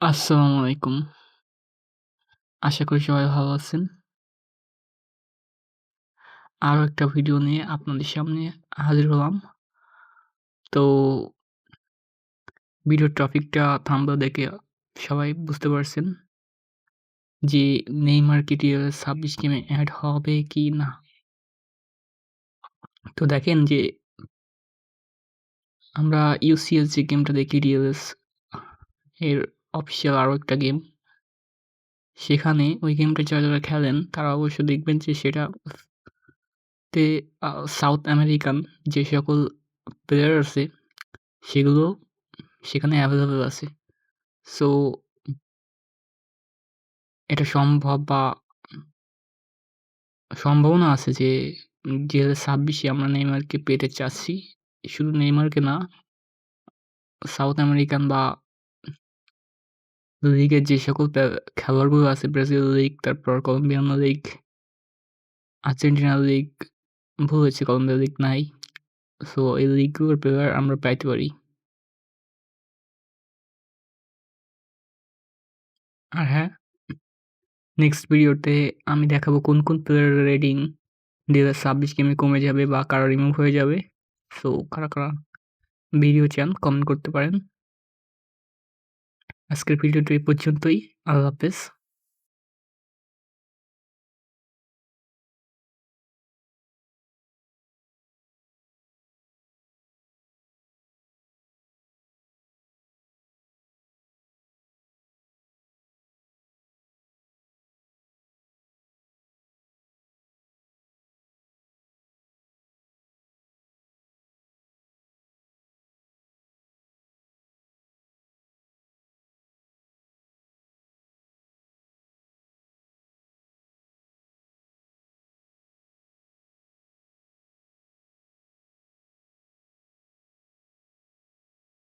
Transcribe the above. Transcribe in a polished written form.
আসসালামু আলাইকুম। আশা করি সবাই ভালো আছেন। আরো একটা ভিডিও নিয়ে আপনাদের সামনে হাজির হলাম। তো ভিডিওর টপিকটা থাম্বনেল দেখে সবাই বুঝতে পারছেন যে নেইমার কি রিয়ালের ২৬ গেমে এড হবে কি না? তো দেখেন যে আমরা ইউসিএল যে গেমটা দেখি রিয়ালস এর অফিসিয়াল আরো একটা গেম। সেখানে ওই গেমটা যারা খেলেন তারা অবশ্যই দেখবেন যে সেটাতে সাউথ আমেরিকান যে সকল প্লেয়ার আছে সেগুলো সেখানে এভেইলেবল আছে। সো এটা সম্ভব বা সম্ভাবনা আছে যে ২০২৬ এ আমরা নেইমারকে পেতে চাচ্ছি। শুধু নেইমারকে না, সাউথ আমেরিকান বা লিগের যে সকল খেলোয়াড়গুলো আছে ব্রাজিল লিগ, তারপর কলম্বিয়ান লিগ, আর্জেন্টিনা লিগ, ভুল হয়েছে কলম্বিয়া লিগ নাই। সো এই লিগগুলোর প্লেয়ার আমরা পাইতে পারি। আর হ্যাঁ, নেক্সট ভিডিওতে আমি দেখাবো কোন প্লেয়ারের রেটিং ২০২৬ গেমে কমে যাবে বা কারা রিমুভ হয়ে যাবে। সো কারা ভিডিও চান কমেন্ট করতে পারেন। আজকের ভিডিওটা এই পর্যন্তই। আল্লাহ হাফেজ।